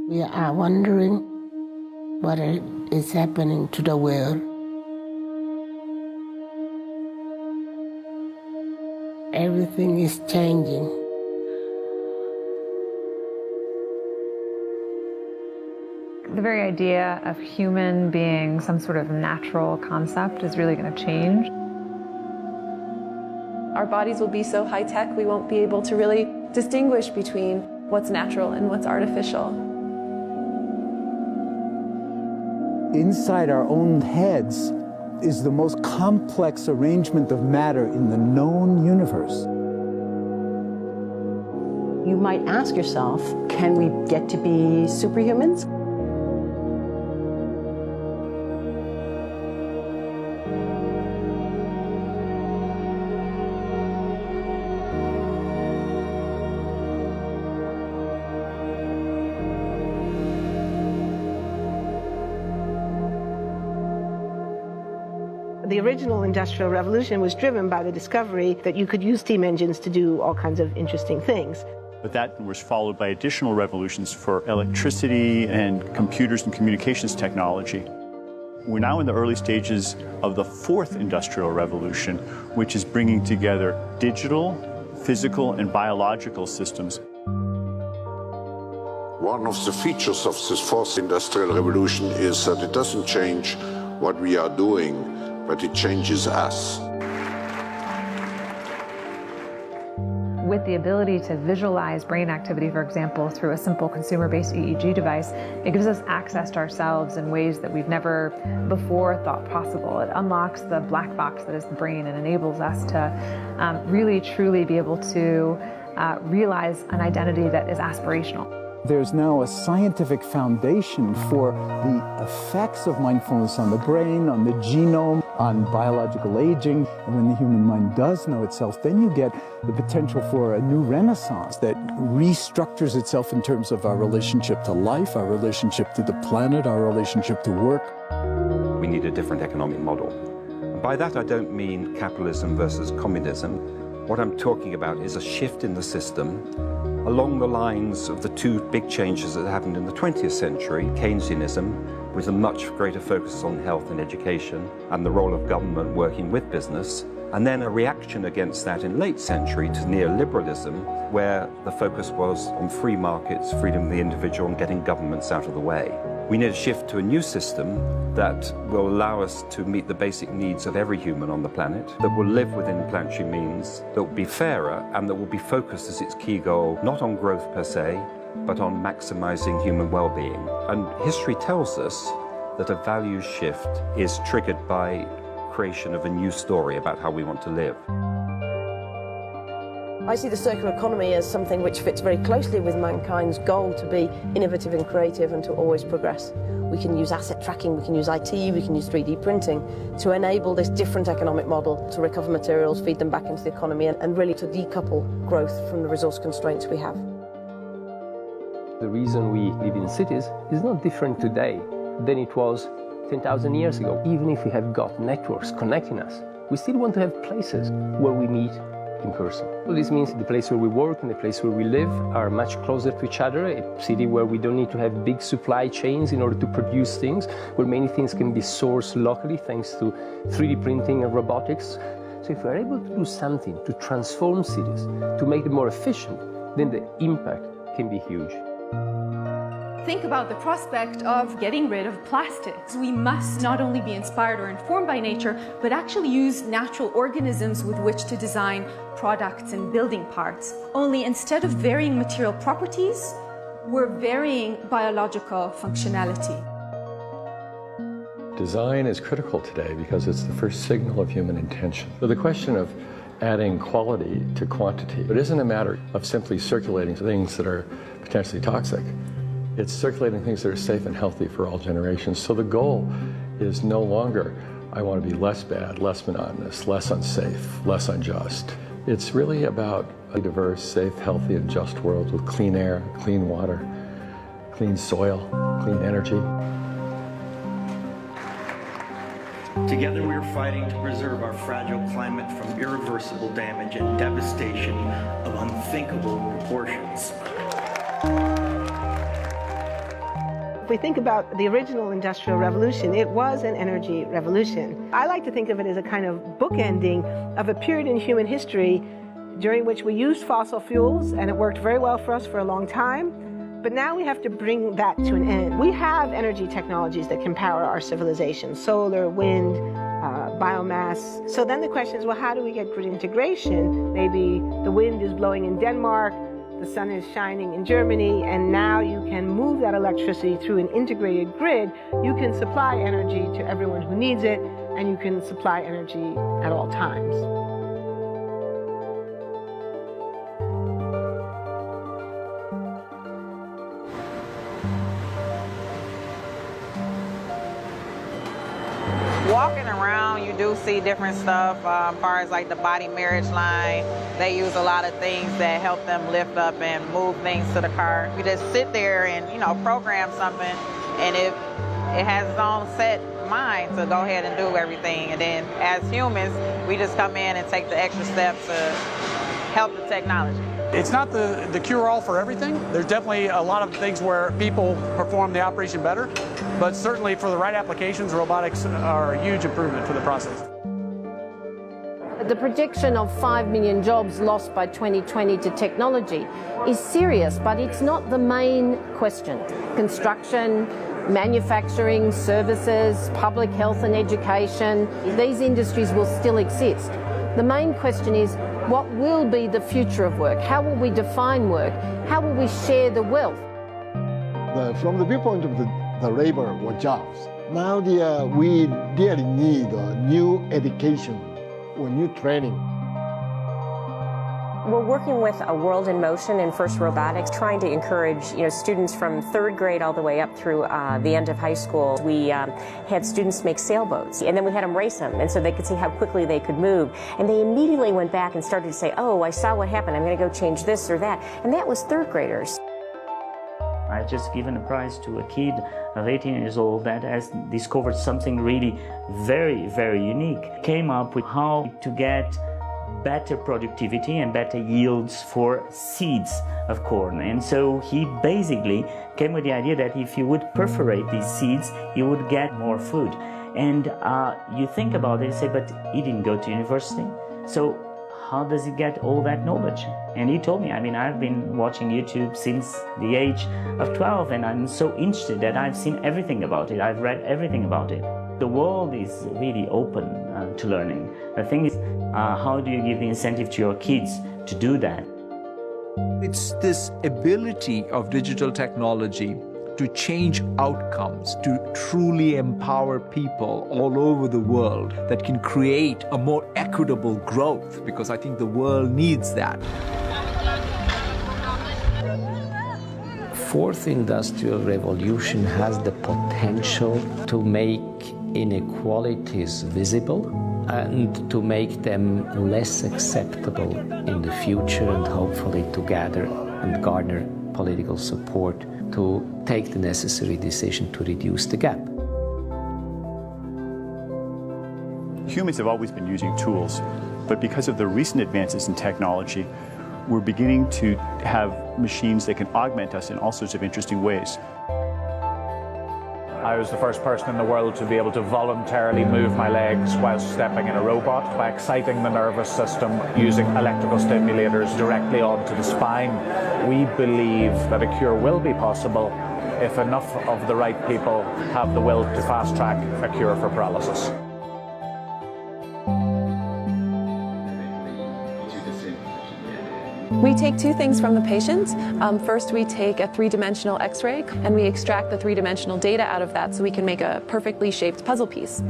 We are wondering what is happening to the world. Everything is changing. The very idea of human being some sort of natural concept is really going to change. Our bodies will be so high-tech, we won't be able to really distinguish between what's natural and what's artificial. Inside our own heads is the most complex arrangement of matter in the known universe. You might ask yourself, can we get to be superhumans? The original Industrial Revolution was driven by the discovery that you could use steam engines to do all kinds of interesting things. But that was followed by additional revolutions for electricity and computers and communications technology. We're now in the early stages of the fourth Industrial Revolution, which is bringing together digital, physical, and biological systems. One of the features of this fourth Industrial Revolution is that it doesn't change what we are doing, but it changes us. With the ability to visualize brain activity, for example, through a simple consumer-based EEG device, it gives us access to ourselves in ways that we've never before thought possible. It unlocks the black box that is the brain and enables us to really, truly be able to realize an identity that is aspirational. There's now a scientific foundation for the effects of mindfulness on the brain, on the genome, on biological aging. And when the human mind does know itself, then you get the potential for a new renaissance that restructures itself in terms of our relationship to life, our relationship to the planet, our relationship to work. We need a different economic model. And by that, I don't mean capitalism versus communism. What I'm talking about is a shift in the system along the lines of the two big changes that happened in the 20th century, Keynesianism, with a much greater focus on health and education and the role of government working with business, and then a reaction against that in late century to neoliberalism, where the focus was on free markets, freedom of the individual, and getting governments out of the way. We need a shift to a new system that will allow us to meet the basic needs of every human on the planet, that will live within planetary means, that will be fairer, and that will be focused as its key goal, not on growth per se, but on maximizing human well-being. And history tells us that a values shift is triggered by creation of a new story about how we want to live. I see the circular economy as something which fits very closely with mankind's goal to be innovative and creative and to always progress. We can use asset tracking, we can use IT, we can use 3D printing to enable this different economic model to recover materials, feed them back into the economy, and really to decouple growth from the resource constraints we have. The reason we live in cities is not different today than it was 10,000 years ago. Even if we have got networks connecting us, we still want to have places where we meet in person. So this means the place where we work and the place where we live are much closer to each other, a city where we don't need to have big supply chains in order to produce things, where many things can be sourced locally thanks to 3D printing and robotics. So if we're able to do something to transform cities, to make them more efficient, then the impact can be huge. Think about the prospect of getting rid of plastics. We must not only be inspired or informed by nature, but actually use natural organisms with which to design products and building parts. Only instead of varying material properties, we're varying biological functionality. Design is critical today because it's the first signal of human intention. So the question of adding quality to quantity, it isn't a matter of simply circulating things that are potentially toxic. It's circulating things that are safe and healthy for all generations. So the goal is no longer, I want to be less bad, less monotonous, less unsafe, less unjust. It's really about a diverse, safe, healthy, and just world with clean air, clean water, clean soil, clean energy. Together we are fighting to preserve our fragile climate from irreversible damage and devastation of unthinkable proportions. If we think about the original Industrial Revolution, it was an energy revolution. I like to think of it as a kind of bookending of a period in human history during which we used fossil fuels, and it worked very well for us for a long time. But now we have to bring that to an end. We have energy technologies that can power our civilization: solar, wind, biomass. So then the question is, well, how do we get grid integration? Maybe the wind is blowing in Denmark, the sun is shining in Germany, and now you can move that electricity through an integrated grid. You can supply energy to everyone who needs it, and you can supply energy at all times. Walking around, you do see different stuff as far as like the body marriage line. They use a lot of things that help them lift up and move things to the car. You just sit there and, you know, program something, and it has its own set mind to go ahead and do everything. And then as humans, we just come in and take the extra steps to help the technology. It's not the cure-all for everything. There's definitely a lot of things where people perform the operation better, but certainly for the right applications, robotics are a huge improvement for the process. The prediction of 5 million jobs lost by 2020 to technology is serious, but it's not the main question. Construction, manufacturing, services, public health and education, these industries will still exist. The main question is, what will be the future of work? How will we define work? How will we share the wealth? From the viewpoint of the labor or jobs, now we really need new education or new training. We're working with a World in Motion and First Robotics, trying to encourage students from 3rd grade all the way up through the end of high school. We had students make sailboats, and then we had them race them, and so they could see how quickly they could move. And they immediately went back and started to say, oh, I saw what happened, I'm going to go change this or that. And that was 3rd graders. I've just given a prize to a kid of 18 years old that has discovered something really very, very unique. Came up with how to get better productivity and better yields for seeds of corn. And so he basically came with the idea that if you would perforate these seeds, you would get more food. And you think about it and say, but he didn't go to university. So how does he get all that knowledge? And he told me, I mean, I've been watching YouTube since the age of 12, and I'm so interested that I've seen everything about it. I've read everything about it. The world is really open to learning. The thing is, how do you give the incentive to your kids to do that? It's this ability of digital technology to change outcomes, to truly empower people all over the world that can create a more equitable growth, because I think the world needs that. Fourth Industrial Revolution has the potential to make inequalities visible and to make them less acceptable in the future, and hopefully to gather and garner political support to take the necessary decision to reduce the gap. Humans have always been using tools, but because of the recent advances in technology, we're beginning to have machines that can augment us in all sorts of interesting ways. I was the first person in the world to be able to voluntarily move my legs while stepping in a robot by exciting the nervous system using electrical stimulators directly onto the spine. We believe that a cure will be possible if enough of the right people have the will to fast-track a cure for paralysis. We take two things from the patient. First, we take a 3-dimensional X-ray, and we extract the 3-dimensional data out of that so we can make a perfectly shaped puzzle piece.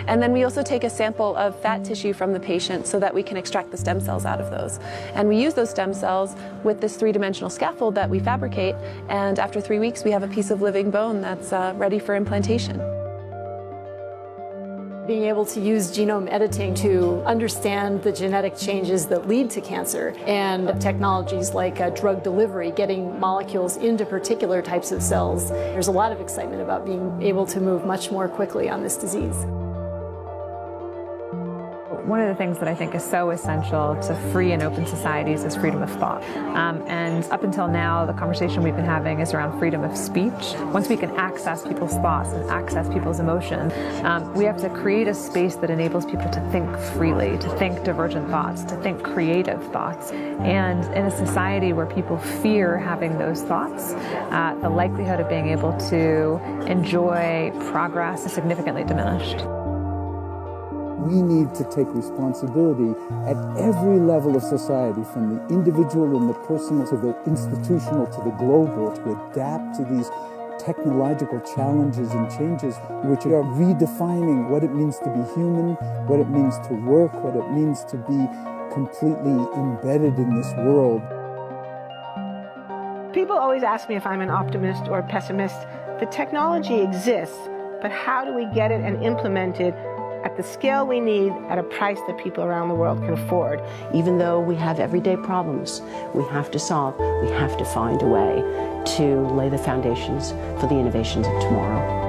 And then we also take a sample of fat tissue from the patient so that we can extract the stem cells out of those. And we use those stem cells with this 3-dimensional scaffold that we fabricate, and after 3 weeks we have a piece of living bone that's ready for implantation. Being able to use genome editing to understand the genetic changes that lead to cancer, and technologies like drug delivery, getting molecules into particular types of cells. There's a lot of excitement about being able to move much more quickly on this disease. One of the things that I think is so essential to free and open societies is freedom of thought. And up until now, the conversation we've been having is around freedom of speech. Once we can access people's thoughts and access people's emotions, we have to create a space that enables people to think freely, to think divergent thoughts, to think creative thoughts. And in a society where people fear having those thoughts, the likelihood of being able to enjoy progress is significantly diminished. We need to take responsibility at every level of society, from the individual and the personal to the institutional to the global, to adapt to these technological challenges and changes, which are redefining what it means to be human, what it means to work, what it means to be completely embedded in this world. People always ask me if I'm an optimist or a pessimist. The technology exists, but how do we get it and implement it at the scale we need at a price that people around the world can afford? Even though we have everyday problems we have to solve, we have to find a way to lay the foundations for the innovations of tomorrow.